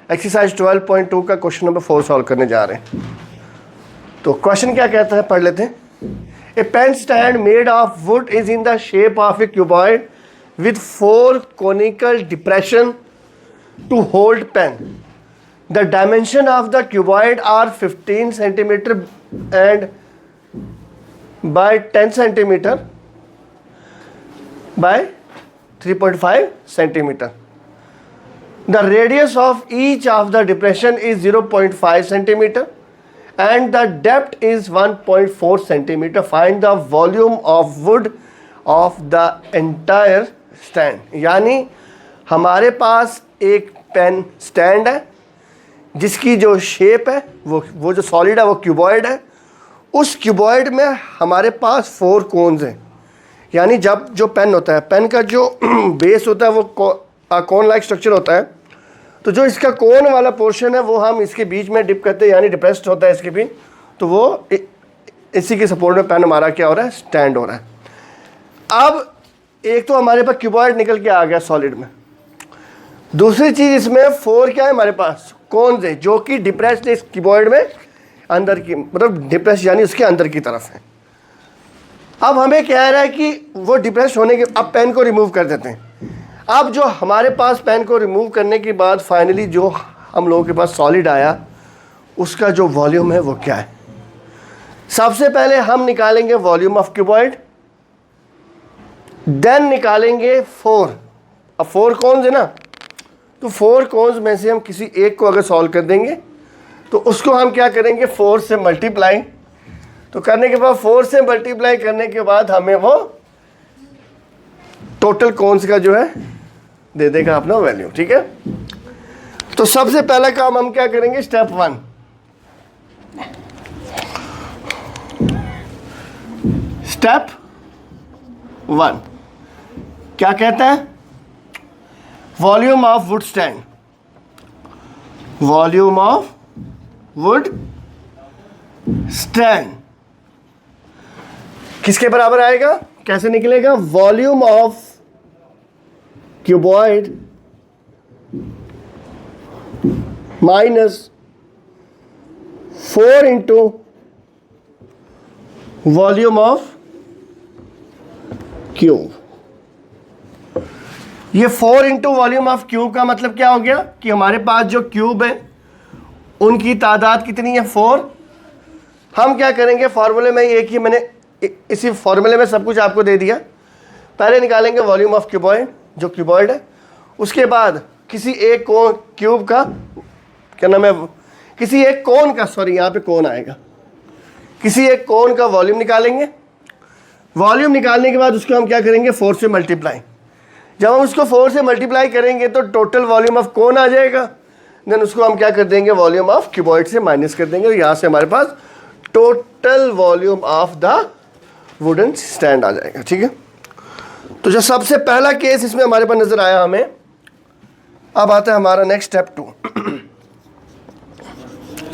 Exercise 12.2 का question number 4 solve करने जा रहे हैं। तो क्वेश्चन क्या कहता है, पढ़ लेते हैं। A pen stand made of wood is in the shape of a cuboid with 4 conical depression to hold pen. The dimension of the cuboid are 15 centimeter and by 10 centimeter by 3.5 centimeter. The radius of each of the depression is 0.5 centimeter and the depth is 1.4 centimeter. Find the volume of wood of the entire stand. यानी हमारे पास एक pen stand है जिसकी जो shape है वो जो solid है वो क्यूबॉइड है। उस क्यूबॉइड में हमारे पास 4 कोन्स हैं। यानी जब जो पेन होता है, पेन का जो बेस होता है वो कोन लाइक स्ट्रक्चर होता है। तो जो इसका कोन वाला पोर्शन है वो हम इसके बीच में डिप करते हैं, यानी डिप्रेस्ड होता है इसके बीच। तो वो इसी के सपोर्ट में पेन हमारा क्या हो रहा है, स्टैंड हो रहा है। अब एक तो हमारे पास क्यूबॉइड निकल के आ गया सॉलिड में। दूसरी चीज़ इसमें 4 क्या है हमारे पास, कोन्स है जो कि डिप्रेस्ड है इस क्यूबॉइड में अंदर की, मतलब डिप्रेस्ड यानी उसके अंदर की तरफ है। अब हमें कह रहा है कि वो डिप्रेस्ड होने के, अब पेन को रिमूव कर देते हैं। अब जो हमारे पास पेन को रिमूव करने के बाद फाइनली जो हम लोगों के पास सॉलिड आया उसका जो वॉल्यूम है वो क्या है। सबसे पहले हम निकालेंगे वॉल्यूम ऑफ क्यूबॉइड, देन निकालेंगे 4। अब 4 कोन्स है ना, तो 4 कोन्स में से हम किसी एक को अगर सॉल्व कर देंगे तो उसको हम क्या करेंगे, 4 से मल्टीप्लाई। तो करने के बाद 4 से मल्टीप्लाई करने के बाद हमें वो टोटल कोन्स का जो है दे देगा अपना वैल्यू। ठीक है, तो सबसे पहला काम हम क्या करेंगे, स्टेप 1। स्टेप 1 क्या कहता है, volume of would stand. Volume of would stand किसके बराबर आएगा, कैसे निकलेगा, volume of cuboid minus 4 into volume of cube. ये 4 इंटू वॉल्यूम ऑफ क्यूब का मतलब क्या हो गया कि हमारे पास जो क्यूब है उनकी तादाद कितनी है, 4। हम क्या करेंगे, फार्मूले में एक ही मैंने इसी फार्मूले में सब कुछ आपको दे दिया। पहले निकालेंगे वॉल्यूम ऑफ क्यूबॉइड जो क्यूबॉइड है, उसके बाद किसी एक कोन क्यूब का क्या नाम है, किसी एक कोन का, सॉरी यहाँ पे कोन आएगा, किसी एक कोन का वॉल्यूम निकालेंगे। वॉल्यूम निकालने के बाद उसको हम क्या करेंगे, 4 से मल्टीप्लाई। जब हम उसको 4 से मल्टीप्लाई करेंगे तो टोटल वॉल्यूम ऑफ कोन आ जाएगा। देन उसको हम क्या कर देंगे, वॉल्यूम ऑफ क्यूबॉइड से माइनस कर देंगे। यहाँ से हमारे पास total volume of the wooden stand आ जाएगा। ठीक है, तो जो सबसे पहला केस इसमें हमारे पास नजर आया हमें। अब आता है हमारा नेक्स्ट स्टेप 2।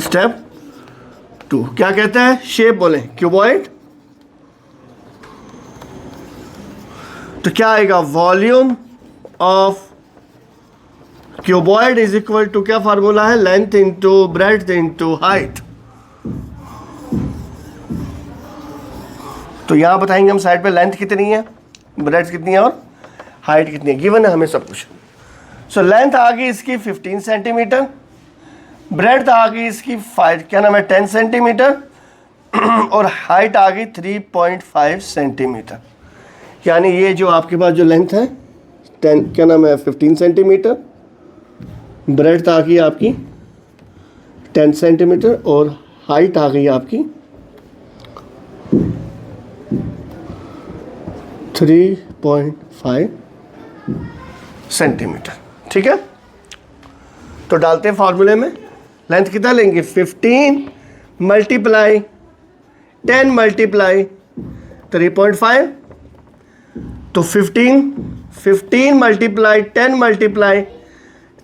स्टेप 2 क्या कहता है, शेप बोले क्यूबॉइड। तो क्या आएगा, volume of cuboid is equal to, क्या फार्मूला है, length into breadth into height. तो यहां बताएंगे हम साइड पे लेंथ कितनी है, ब्रेड्थ कितनी है और हाइट कितनी है, गिवन है हमें सब कुछ। सो लेंथ आ गई इसकी 15 सेंटीमीटर, ब्रेड्थ आ गई इसकी 5 क्या नाम है 10 सेंटीमीटर और हाइट आ गई 3.5 सेंटीमीटर। यानी ये जो आपके पास जो लेंथ है 10 क्या नाम है 15 सेंटीमीटर, ब्रेड्थ आ गई आपकी 10 सेंटीमीटर और हाइट आ गई आपकी 3.5 सेंटीमीटर। ठीक है, तो डालते हैं फॉर्मूले में। लेंथ कितना लेंगे, 15 मल्टीप्लाई 10 मल्टीप्लाई 3.5। तो 15 मल्टीप्लाई 10 मल्टीप्लाई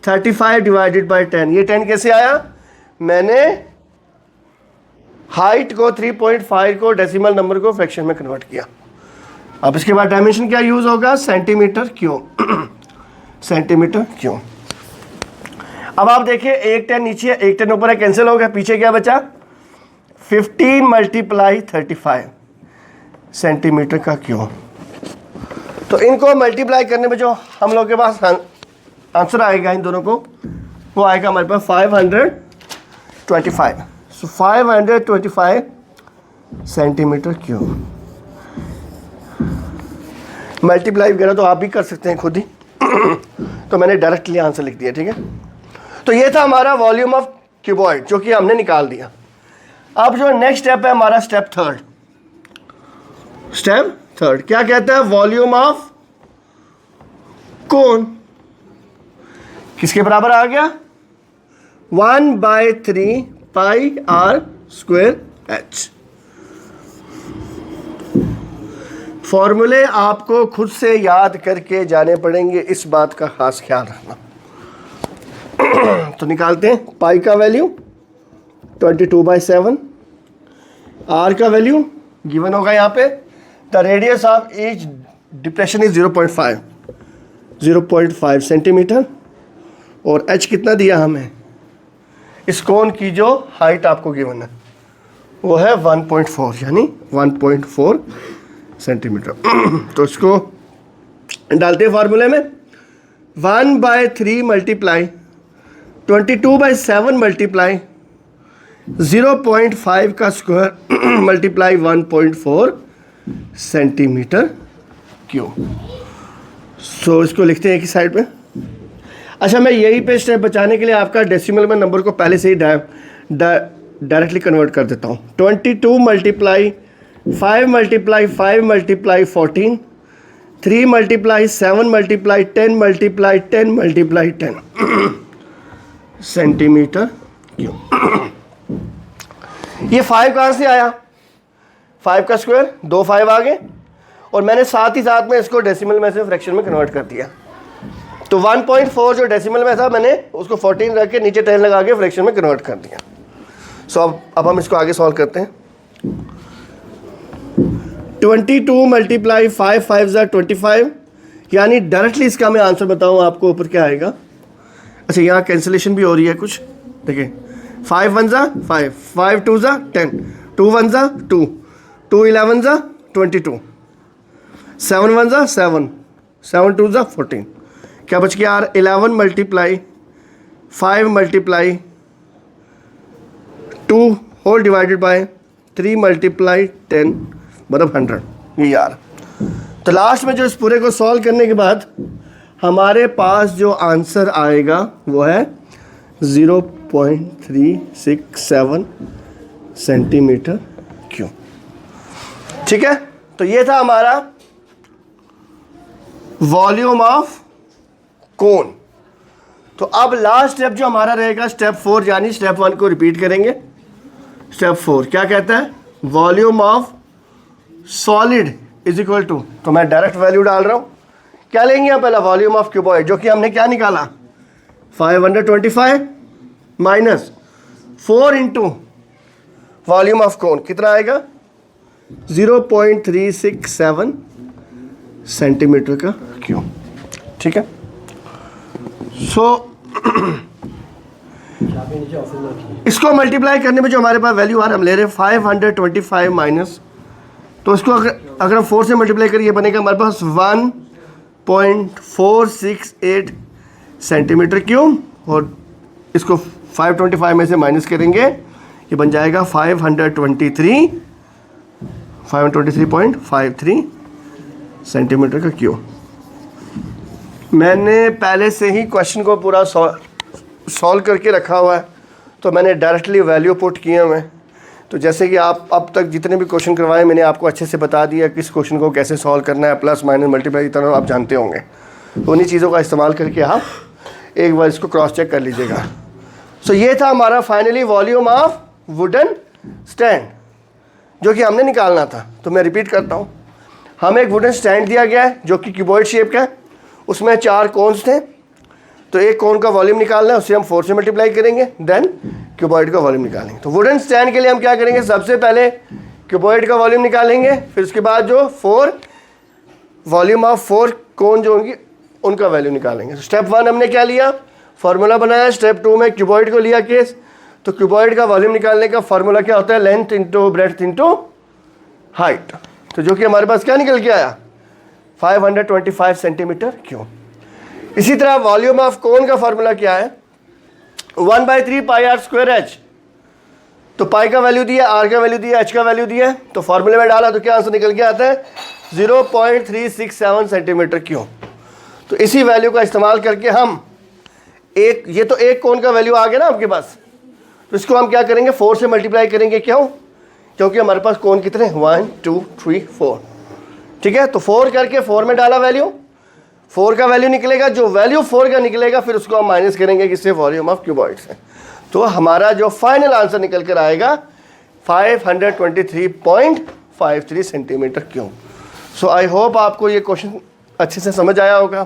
35 डिवाइडेड बाई 10। ये 10 कैसे आया, मैंने हाइट को 3.5 को डेसिमल नंबर को फ्रैक्शन में कन्वर्ट किया। अब इसके बाद डायमेंशन क्या यूज होगा, सेंटीमीटर क्यूब। Centimetre cube. अब आप देखिए एक 10 नीचे है, एक 10 ऊपर है, कैंसिल हो गया, पीछे क्या बचा 15 मल्टीप्लाई 35 सेंटीमीटर का क्यूब। तो इनको मल्टीप्लाई करने में जो हम लोग के पास आंसर आएगा इन दोनों को, वो आएगा हमारे पास 525। सो 525 सेंटीमीटर क्यूब। मल्टीप्लाई वगैरह तो आप भी कर सकते हैं खुद ही तो मैंने डायरेक्टली आंसर लिख दिया, ठीक है। तो ये था हमारा वॉल्यूम ऑफ क्यूबॉइड जो कि हमने निकाल दिया। अब जो नेक्स्ट स्टेप है हमारा स्टेप थर्ड। स्टेप थर्ड क्या कहता है, वॉल्यूम ऑफ कोन किसके बराबर आ गया 1/3 पाई आर स्क्वायर एच। फॉर्मूले आपको खुद से याद करके जाने पड़ेंगे, इस बात का खास ख्याल रखना। तो निकालते हैं, पाई का वैल्यू 22/7, आर का वैल्यू गिवन होगा यहाँ पे, the radius of each depression is 0.5 centimetre, और एच कितना दिया हमें, इस कोन की जो हाइट आपको गिवन है वो है 1.4 यानी 1.4 सेंटीमीटर। तो इसको डालते हैं फार्मूले में, 1/3 मल्टीप्लाई 22/7 मल्टीप्लाई 0.5 का स्क्वायर मल्टीप्लाई 1.4 सेंटीमीटर क्यूब। सो इसको लिखते हैं एक ही साइड पे। अच्छा, मैं यही पे स्टेप बचाने के लिए आपका डेसिमल में नंबर को पहले से ही डायरेक्टली कन्वर्ट कर देता हूँ। 22 multiply 5 multiply 5 multiply 14, 3 multiply 7 multiply 10 multiply 10 multiply 10 centimetre cube. ये 5 कहाँ से आया, 5 का स्क्वायर 2 5 आ गए, और मैंने साथ ही साथ में इसको डेसिमल में से फ्रैक्शन में कन्वर्ट कर दिया। तो 1.4 जो डेसिमल में था मैंने उसको 14 रख के नीचे 10 लगा के फ्रैक्शन में कन्वर्ट कर दिया। सो अब हम इसको आगे सॉल्व करते हैं। 22 मल्टीप्लाई 5 5 ज़ा 25, यानी डायरेक्टली इसका मैं आंसर बताऊँ आपको ऊपर क्या आएगा। अच्छा, यहाँ कैंसिलेशन भी हो रही है कुछ, देखिए 5 1 ज़ा 5, 5 2 ज़ा 10, 2 1 ज़ा 2, 2 11 ज़ा 22, 7 1 ज़ा 7, 7 2 ज़ा 14, क्या बच गया यार 11 multiply 5 multiply 2 whole divided by 3 multiply 10 मतलब 100 ये यार। तो लास्ट में जो इस पूरे को सॉल्व करने के बाद हमारे पास जो आंसर आएगा वो है 0.367 सेंटीमीटर क्यूब, ठीक है। तो ये था हमारा वॉल्यूम ऑफ कोन। तो अब लास्ट स्टेप जो हमारा रहेगा स्टेप 4, यानी स्टेप 1 को रिपीट करेंगे। स्टेप 4 क्या कहता है, volume of solid is equal to, तो मैं डायरेक्ट वैल्यू डाल रहा हूं। क्या लेंगे हम पहला, वॉल्यूम ऑफ क्यूबॉइड, जो कि हमने क्या निकाला 525 माइनस 4 इंटू वॉल्यूम ऑफ कोन, कितना आएगा 0.367 सेंटीमीटर का क्यूब, ठीक है। सो इसको मल्टीप्लाई करने में जो हमारे पास वैल्यू आ रहा है, हम ले रहे हैं 525 माइनस, तो इसको अगर हम 4 से मल्टीप्लाई करें ये बनेगा हमारे पास 1.468 सेंटीमीटर क्यूब, और इसको 525 में से माइनस करेंगे ये बन जाएगा 523.53 सेंटीमीटर का क्यूब। मैंने पहले से ही क्वेश्चन को पूरा सॉल्व करके रखा हुआ है, तो मैंने डायरेक्टली वैल्यू पुट किए हुए हैं। तो जैसे कि आप अब तक जितने भी क्वेश्चन करवाए मैंने आपको अच्छे से बता दिया किस क्वेश्चन को कैसे सॉल्व करना है, प्लस माइनस मल्टीप्लाई की तरह आप जानते होंगे। तो उन्हीं चीज़ों का इस्तेमाल करके आप एक बार इसको क्रॉस चेक कर लीजिएगा। सो ये था हमारा finally volume of wooden stand जो कि हमने निकालना था। तो मैं रिपीट करता हूँ, हमें एक वुडन स्टैंड दिया गया है जो कि क्यूबॉइड शेप का है, उसमें 4 कोन्स थे। तो एक कोन का वॉल्यूम निकालना है, उसे हम 4 से मल्टीप्लाई करेंगे, देन क्यूबॉइड का वॉल्यूम निकालेंगे। तो वुडन स्टैंड के लिए हम क्या करेंगे, सबसे पहले क्यूबॉइड का वॉल्यूम निकालेंगे, फिर उसके बाद जो 4 वॉल्यूम ऑफ 4 कोन जो होंगी उनका वैल्यू निकालेंगे। तो स्टेप 1 हमने क्या लिया, फार्मूला बनाया, स्टेप 2 में क्यूबॉइड को लिया केस, तो क्यूबॉइड का वॉल्यूम निकालने का फार्मूला क्या होता है, length into breadth into height, तो जो कि हमारे पास क्या निकल के आया 525 सेंटीमीटर क्यूब। इसी तरह वॉल्यूम ऑफ कोन का फार्मूला क्या है 1/3 पाई आर स्क्वायर एच, तो पाई का वैल्यू दिया, आर का वैल्यू दिया, एच का वैल्यू दिया है, तो फार्मूले में डाला तो क्या आंसर निकल के आता है 0.367 सेंटीमीटर क्यूब। तो इसी वैल्यू का इस्तेमाल करके हम एक, ये तो एक कोन का वैल्यू आ गया ना आपके पास, तो इसको हम क्या करेंगे 4 से मल्टीप्लाई करेंगे, क्यों, क्योंकि हमारे पास कोन कितने 1 2 3 4, ठीक है। तो 4 करके 4 में डाला वैल्यू, 4 का वैल्यू निकलेगा, जो वैल्यू 4 का निकलेगा फिर उसको हम माइनस करेंगे किससे, वॉल्यूम ऑफ क्यूबॉइड से, तो हमारा जो फाइनल आंसर निकल कर आएगा 523.53 centimetre cube. So I hope आपको ये क्वेश्चन अच्छे से समझ आया होगा।